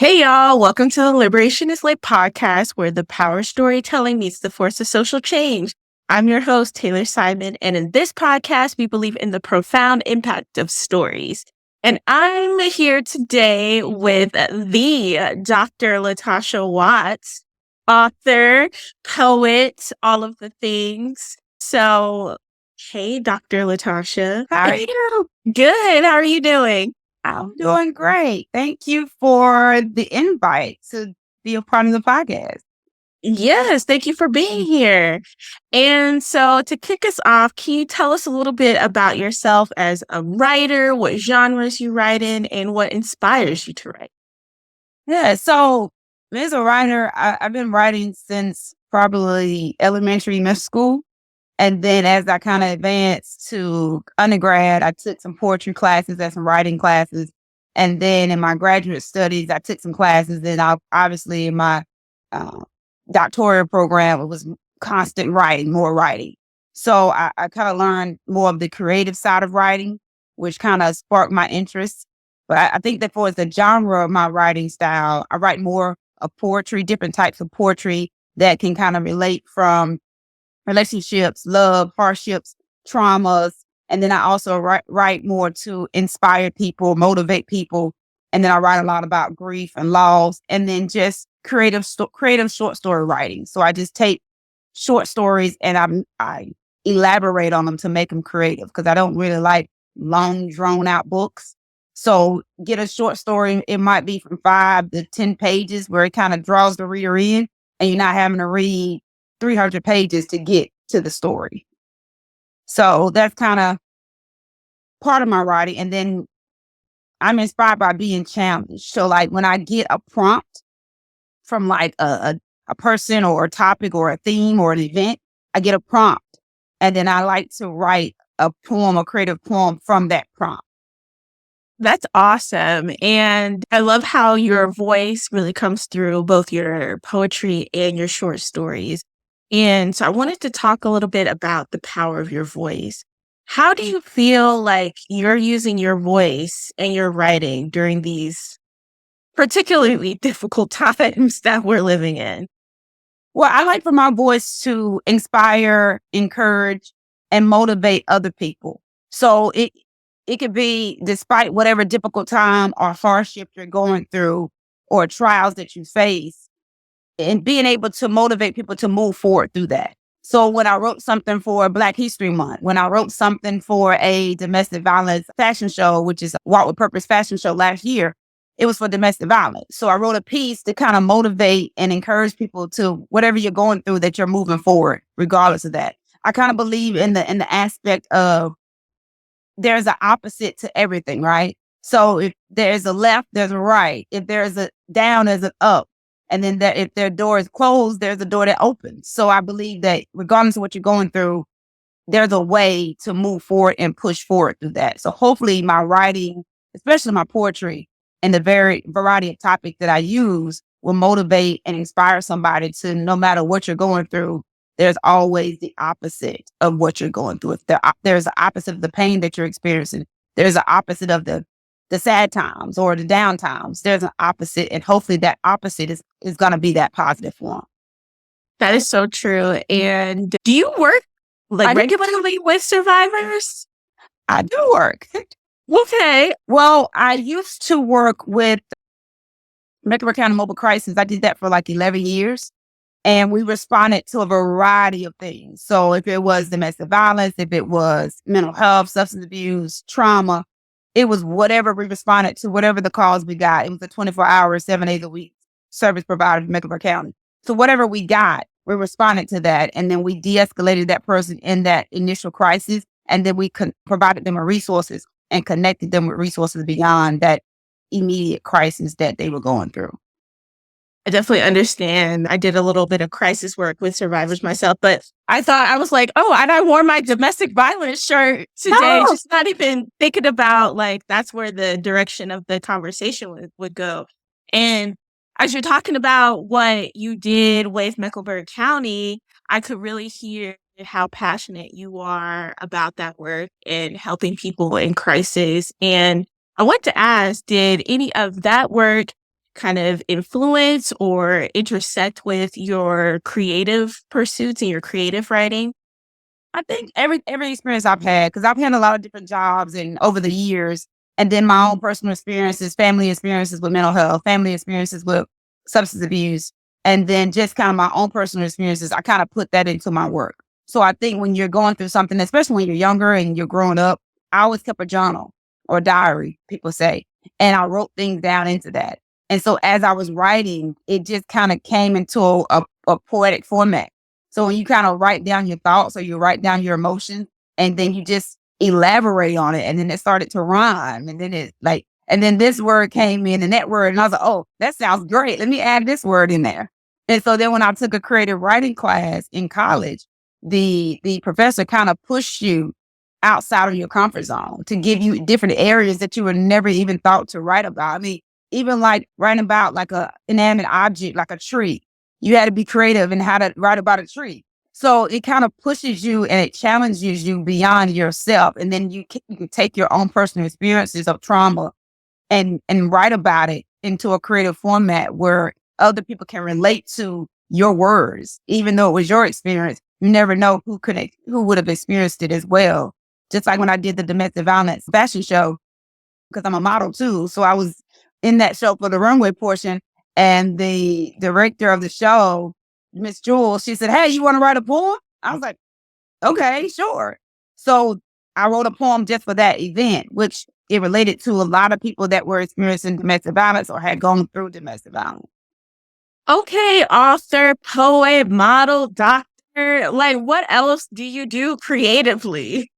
Hey y'all, welcome to the Liberation is Lit podcast where the power of storytelling meets the force of social change. I'm your host, Taylor Simon, and in this podcast, we believe in the profound impact of stories. And I'm here today with the Dr. Latasha Watts, author, poet, all of the things. So, hey, Dr. Latasha. How are you? Good. How are you doing? I'm doing great. Thank you for the invite to be a part of the podcast. Yes, thank you for being here. And so to kick us off, can you tell us a little bit about yourself as a writer, what genres you write in, and what inspires you to write? Yeah, so as a writer, I've been writing since probably elementary, middle school. And then as I kind of advanced to undergrad, I took some poetry classes and some writing classes. And then in my graduate studies, I took some classes. Then obviously in my uh, doctoral program, it was constant writing, more writing. So I kind of learned more of the creative side of writing, which kind of sparked my interest. But I think that for the genre of my writing style, I write more of poetry, different types of poetry that can kind of relate from relationships, love, hardships, traumas. And then I also write more to inspire people, motivate people. And then I write a lot about grief and loss, and then just creative short story writing. So I just take short stories and I elaborate on them to make them creative because I don't really like long drawn out books. So get a short story. It might be from 5 to 10 pages where it kind of draws the reader in, and you're not having to read 300 pages to get to the story. So that's kind of part of my writing. And then I'm inspired by being challenged. So like when I get a prompt from like a person or a topic or a theme or an event, I get a prompt. And then I like to write a poem, a creative poem from that prompt. That's awesome. And I love how your voice really comes through both your poetry and your short stories. And so I wanted to talk a little bit about the power of your voice. How do you feel like you're using your voice and your writing during these particularly difficult times that we're living in? Well, I like for my voice to inspire, encourage, and motivate other people. So it could be despite whatever difficult time or hardship you're going through or trials that you face, and being able to motivate people to move forward through that. So when I wrote something for Black History Month, when I wrote something for a domestic violence fashion show, which is a Walk with Purpose fashion show last year, it was for domestic violence. So I wrote a piece to kind of motivate and encourage people to whatever you're going through, that you're moving forward, regardless of that. I kind of believe in the aspect of there's an opposite to everything, right? So if there's a left, there's a right. If there's a down, there's an up. And then if their door is closed, there's a door that opens. So I believe that regardless of what you're going through, there's a way to move forward and push forward through that. So hopefully my writing, especially my poetry and the very variety of topics that I use, will motivate and inspire somebody to, no matter what you're going through, there's always the opposite of what you're going through. If there's the opposite of the pain that you're experiencing, there's the opposite of the sad times or the down times. There's an opposite, and hopefully that opposite is going to be that positive one. That is so true. And do you work regularly with survivors? I do work. Okay. Well, I used to work with Mecklenburg County Mobile Crisis. I did that for like 11 years. And we responded to a variety of things. So if it was domestic violence, if it was mental health, substance abuse, trauma, it was whatever we responded to, whatever the calls we got. It was a 24-hour, 7 days a week service provider in Mecklenburg County. So whatever we got, we responded to that. And then we de-escalated that person in that initial crisis. And then we provided them with resources and connected them with resources beyond that immediate crisis that they were going through. I definitely understand. I did a little bit of crisis work with survivors myself, but I was like, oh, and I wore my domestic violence shirt today, just not even thinking about like, that's where the direction of the conversation would go. And as you're talking about what you did with Mecklenburg County, I could really hear how passionate you are about that work and helping people in crisis. And I want to ask, did any of that work kind of influence or intersect with your creative pursuits and your creative writing? I think every experience I've had, because I've had a lot of different jobs and over the years, and then my own personal experiences, family experiences with mental health, family experiences with substance abuse, and then just kind of my own personal experiences, I kind of put that into my work. So I think when you're going through something, especially when you're younger and you're growing up, I always kept a journal or a diary, people say, and I wrote things down into that. And so as I was writing, it just kind of came into a poetic format. So when you kind of write down your thoughts or you write down your emotions and then you just elaborate on it and then it started to rhyme and then and then this word came in and that word and I was like, oh, that sounds great. Let me add this word in there. And so then when I took a creative writing class in college, the professor kind of pushed you outside of your comfort zone to give you different areas that you would never even thought to write about. I mean, even like writing about like a inanimate object, like a tree. You had to be creative in how to write about a tree. So it kind of pushes you and it challenges you beyond yourself. And then you can take your own personal experiences of trauma and write about it into a creative format where other people can relate to your words. Even though it was your experience, you never know who would have experienced it as well. Just like when I did the domestic violence fashion show, because I'm a model too. So I was in that show for the runway portion. And the director of the show, Miss Jules, she said, hey, you want to write a poem? I was like, okay, sure. So I wrote a poem just for that event, which it related to a lot of people that were experiencing domestic violence or had gone through domestic violence. Okay, author, poet, model, doctor. Like, what else do you do creatively?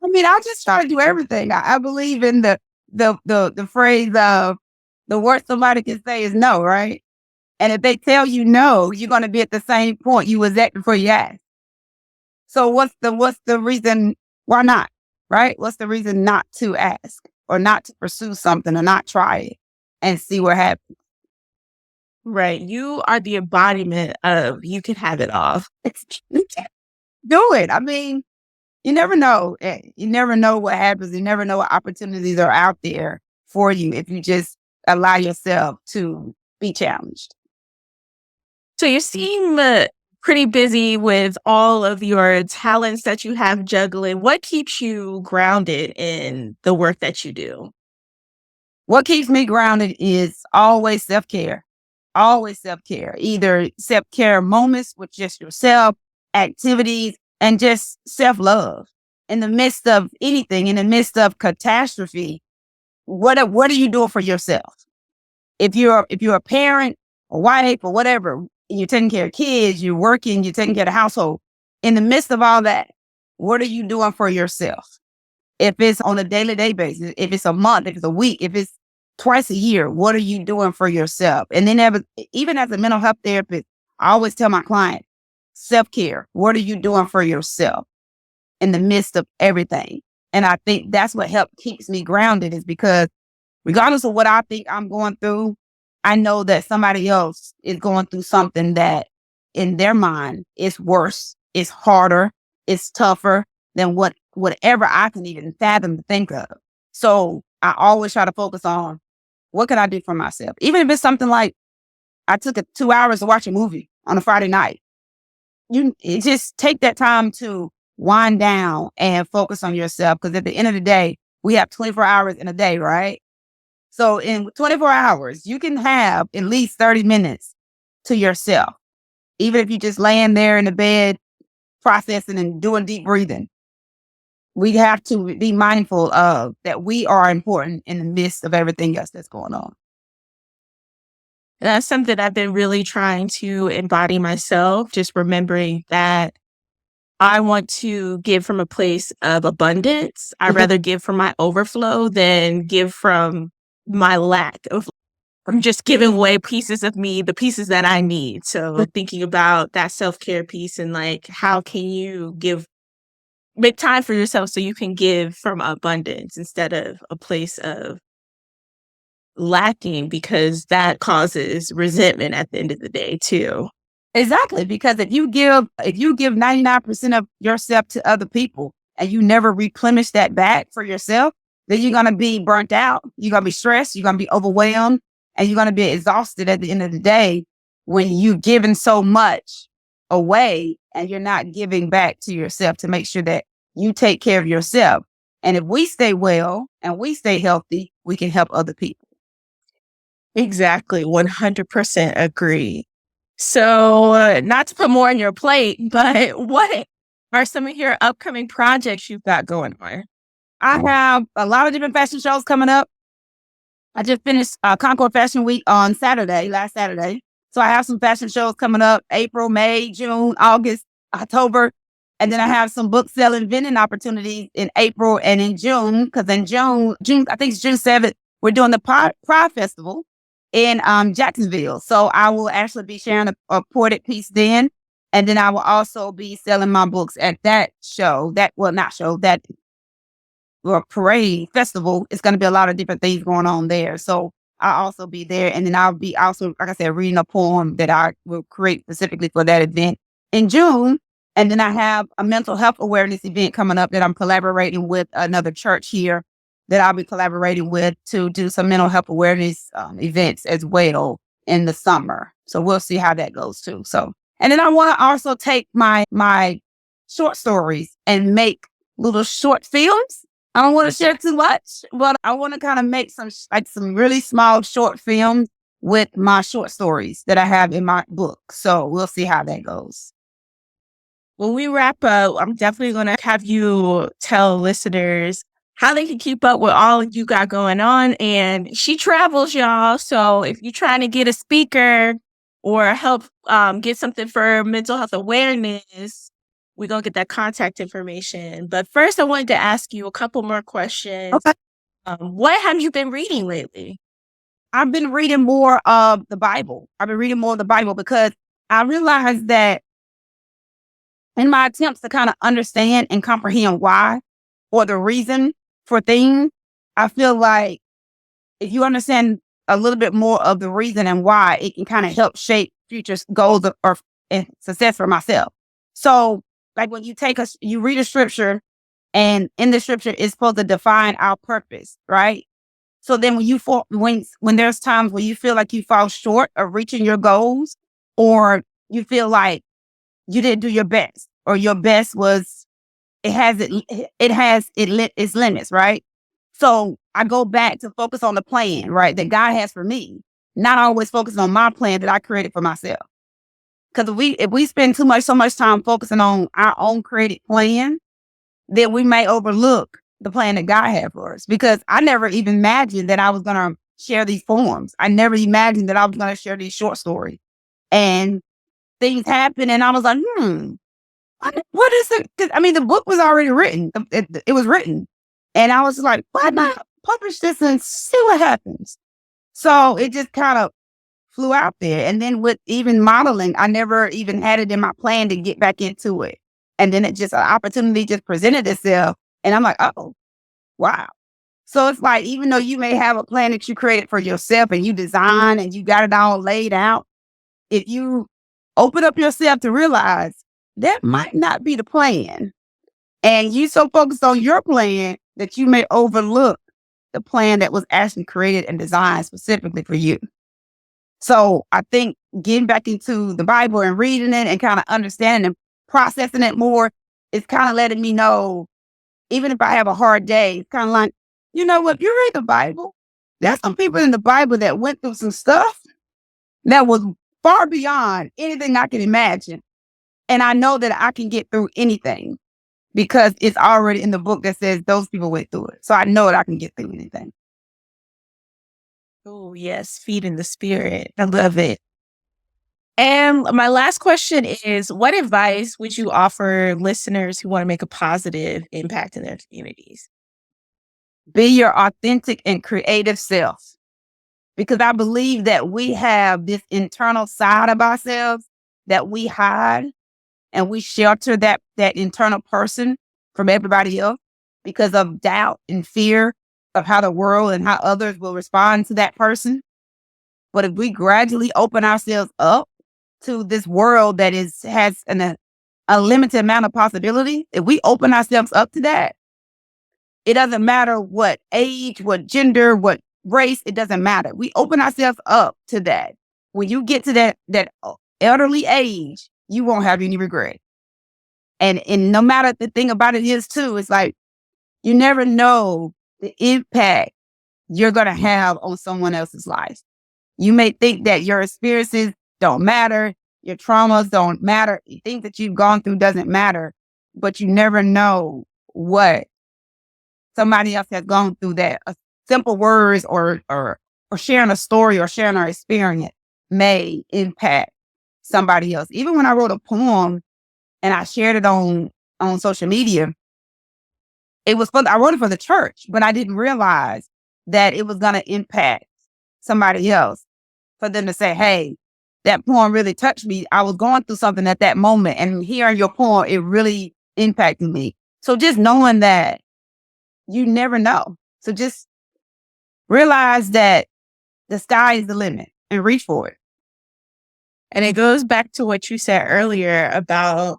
I mean, I just try to do everything. I believe in the phrase of the worst somebody can say is no, right? And if they tell you no, you're going to be at the same point you was at before you asked. So what's the reason? Why not? Right? What's the reason not to ask or not to pursue something or not try it and see what happens? Right. You are the embodiment of you can have it all. Do it. I mean, you never know. You never know what happens. You never know what opportunities are out there for you if you just allow yourself to be challenged. So you seem pretty busy with all of your talents that you have juggling. What keeps you grounded in the work that you do? What keeps me grounded is always self-care. Always self-care. Either self-care moments with just yourself, activities, and just self-love. In the midst of anything, in the midst of catastrophe, what are you doing for yourself? If you're a parent, a wife, or whatever, you're taking care of kids, you're working, you're taking care of the household. In the midst of all that, what are you doing for yourself? If it's on a daily basis, if it's a month, if it's a week, if it's twice a year, what are you doing for yourself? And then even as a mental health therapist, I always tell my client, self-care, what are you doing for yourself in the midst of everything? And I think that's what keeps me grounded is because regardless of what I think I'm going through, I know that somebody else is going through something that in their mind is worse, is harder, is tougher than whatever I can even fathom to think of. So I always try to focus on what can I do for myself? Even if it's something like I took 2 hours to watch a movie on a Friday night. You just take that time to wind down and focus on yourself. Because at the end of the day, we have 24 hours in a day, right? So in 24 hours, you can have at least 30 minutes to yourself. Even if you just laying there in the bed, processing and doing deep breathing. We have to be mindful of that we are important in the midst of everything else that's going on. That's something I've been really trying to embody myself, just remembering that I want to give from a place of abundance. I'd rather give from my overflow than give from my lack of. I'm just giving away pieces of me, the pieces that I need. So thinking about that self-care piece and like, how can you make time for yourself so you can give from abundance instead of a place of lacking, because that causes resentment at the end of the day too. Exactly. Because if you give 99% of yourself to other people and you never replenish that back for yourself, then you're going to be burnt out. You're going to be stressed. You're going to be overwhelmed. and you're going to be exhausted at the end of the day when you've given so much away and you're not giving back to yourself to make sure that you take care of yourself. And if we stay well and we stay healthy, we can help other people. Exactly. 100% agree. So, not to put more on your plate, but what are some of your upcoming projects you've got going on? I have a lot of different fashion shows coming up. I just finished Concord Fashion Week on last Saturday. So I have some fashion shows coming up April, May, June, August, October. And then I have some book selling vending opportunities in April and in June. Because in June, I think it's June 7th, we're doing the Pride Festival in Jacksonville. So I will actually be sharing a portrait piece then. And then I will also be selling my books at that show. That parade festival. It's going to be a lot of different things going on there. So I'll also be there. And then I'll be also, like I said, reading a poem that I will create specifically for that event in June. And then I have a mental health awareness event coming up that I'm collaborating with another church here that I'll be collaborating with to do some mental health awareness events as well in the summer. So we'll see how that goes too. So, and then I want to also take my short stories and make little short films. I don't want to share too much, but I want to kind of make some really small short films with my short stories that I have in my book. So we'll see how that goes. When we wrap up, I'm definitely going to have you tell listeners how they can keep up with all you got going on. And she travels, y'all. So if you're trying to get a speaker or help get something for mental health awareness, we're going to get that contact information. But first, I wanted to ask you a couple more questions. Okay. What have you been reading lately? I've been reading more of the Bible. Because I realized that in my attempts to kind of understand and comprehend why or the reason for things, I feel like if you understand a little bit more of the reason and why, it can kind of help shape future goals and success for myself. So, like when you read a scripture, and in the scripture it's supposed to define our purpose, right? So then when there's times where you feel like you fall short of reaching your goals, or you feel like you didn't do your best, or your best was its limits, right? So I go back to focus on the plan, right, that God has for me, not always focusing on my plan that I created for myself. Because if we spend so much time focusing on our own created plan, then we may overlook the plan that God had for us. Because I never even imagined that I was going to share these poems. I never imagined that I was going to share these short stories. And things happened, and I was like, what is it? 'Cause, I mean, the book was already written. It was written. And I was like, why not publish this and see what happens? So it just kind of flew out there. And then with even modeling, I never even had it in my plan to get back into it. And then an opportunity just presented itself. And I'm like, oh, wow. So it's like, even though you may have a plan that you created for yourself and you design and you got it all laid out, if you open up yourself to realize that might not be the plan, and you so focused on your plan that you may overlook the plan that was actually created and designed specifically for you. So I think getting back into the Bible and reading it and kind of understanding and processing it more is kind of letting me know, even if I have a hard day, it's kind of like, you know what, you read the Bible, there's some people in the Bible that went through some stuff that was far beyond anything I can imagine. And I know that I can get through anything because it's already in the book that says those people went through it. So I know that I can get through anything. Oh, yes. Feeding the spirit. I love it. And my last question is, what advice would you offer listeners who want to make a positive impact in their communities? Be your authentic and creative self. Because I believe that we have this internal side of ourselves that we hide, and we shelter that internal person from everybody else because of doubt and fear of how the world and how others will respond to that person. But if we gradually open ourselves up to this world that has a limited amount of possibility, if we open ourselves up to that, it doesn't matter what age, what gender, what race, it doesn't matter. We open ourselves up to that. When you get to that elderly age, you won't have any regret. And no matter, the thing about it is too, it's like you never know the impact you're going to have on someone else's life. You may think that your experiences don't matter, your traumas don't matter, things that you've gone through doesn't matter, but you never know what somebody else has gone through, that simple words or sharing a story or sharing our experience may impact somebody else. Even when I wrote a poem and I shared it on social media, I wrote it for the church, but I didn't realize that it was going to impact somebody else. For them to say, hey, that poem really touched me. I was going through something at that moment, and hearing your poem, it really impacted me. So just knowing that, you never know. So just realize that the sky is the limit and reach for it. And it goes back to what you said earlier about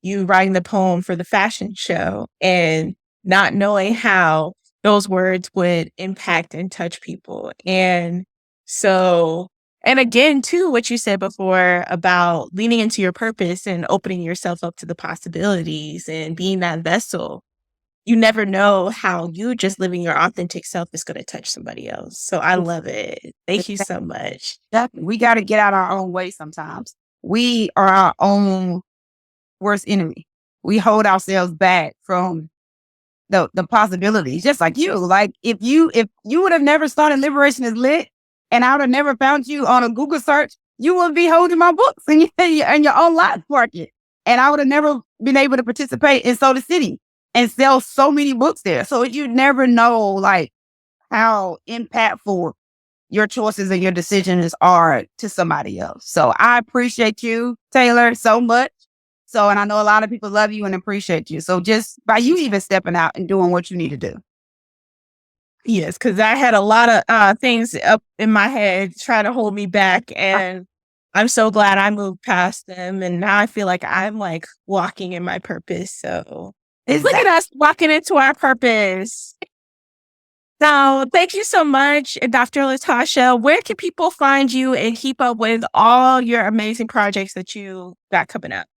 you writing the poem for the fashion show and not knowing how those words would impact and touch people. And so, and again, too, what you said before about leaning into your purpose and opening yourself up to the possibilities and being that vessel. You never know how you just living your authentic self is going to touch somebody else. So I love it. Thank you so much. We got to get out our own way sometimes. We are our own worst enemy. We hold ourselves back from the possibilities, just like you. Like if you would have never started Liberation is Lit and I would have never found you on a Google search, you would be holding my books in your own life market. And I would have never been able to participate in Soda City and sell so many books there. So you never know like how impactful your choices and your decisions are to somebody else. So I appreciate you, Taylor, so much. So, and I know a lot of people love you and appreciate you. So just by you even stepping out and doing what you need to do. Yes, because I had a lot of things up in my head trying to hold me back. And I'm so glad I moved past them. And now I feel like I'm like walking in my purpose. So look at us walking into our purpose. So thank you so much, Dr. Latasha. Where can people find you and keep up with all your amazing projects that you got coming up?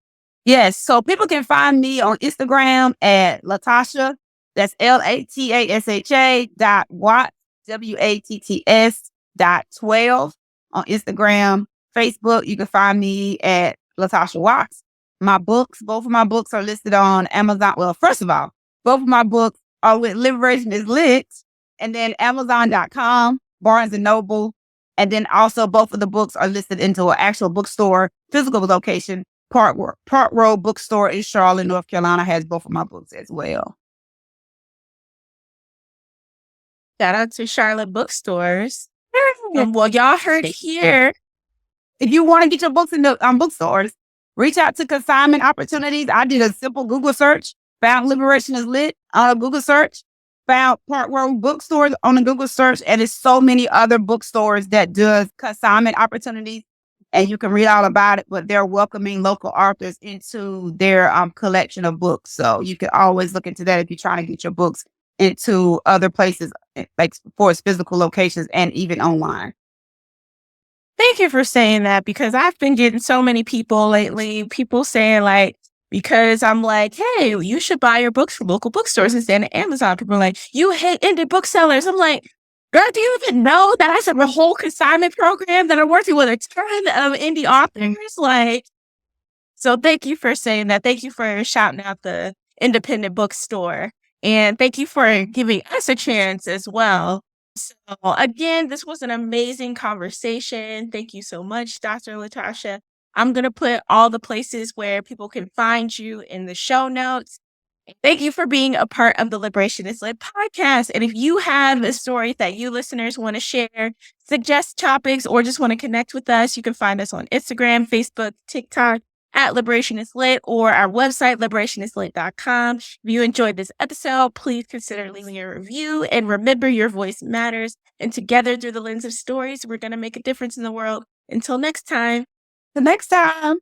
Yes. So people can find me on Instagram at Latasha. That's Latasha Watts, WATTS.12 on Instagram. Facebook, you can find me at Latasha Watts. My books, both of my books are listed on Amazon. Well, first of all, both of my books are with Liberation is Lit, and then Amazon.com, Barnes and Noble. And then also both of the books are listed into an actual bookstore, physical location. Park Road Bookstore in Charlotte, North Carolina has both of my books as well. Shout out to Charlotte bookstores. Well, y'all heard it here. If you want to get your books in the bookstores, reach out to Consignment Opportunities. I did a simple Google search, found Liberation is Lit on a Google search, found Park Road Bookstore on a Google search, and there's so many other bookstores that does consignment opportunities. And you can read all about it, but they're welcoming local authors into their collection of books. So you can always look into that if you're trying to get your books into other places, like for its physical locations and even online. Thank you for saying that, because I've been getting so many people lately, people saying like, because I'm like, hey, you should buy your books from local bookstores instead of Amazon. People are like, you hate indie booksellers. I'm like, girl, do you even know that I have a whole consignment program that I'm working with a ton of indie authors? Like, so thank you for saying that. Thank you for shouting out the independent bookstore. And thank you for giving us a chance as well. So again, this was an amazing conversation. Thank you so much, Dr. Latasha. I'm going to put all the places where people can find you in the show notes. Thank you for being a part of the Liberation is Lit podcast. And if you have a story that you listeners want to share, suggest topics, or just want to connect with us, you can find us on Instagram, Facebook, TikTok at Liberation is Lit, or our website, liberationislit.com. If you enjoyed this episode, please consider leaving a review, and remember, your voice matters. And together, through the lens of stories, we're going to make a difference in the world. Until next time. The next time.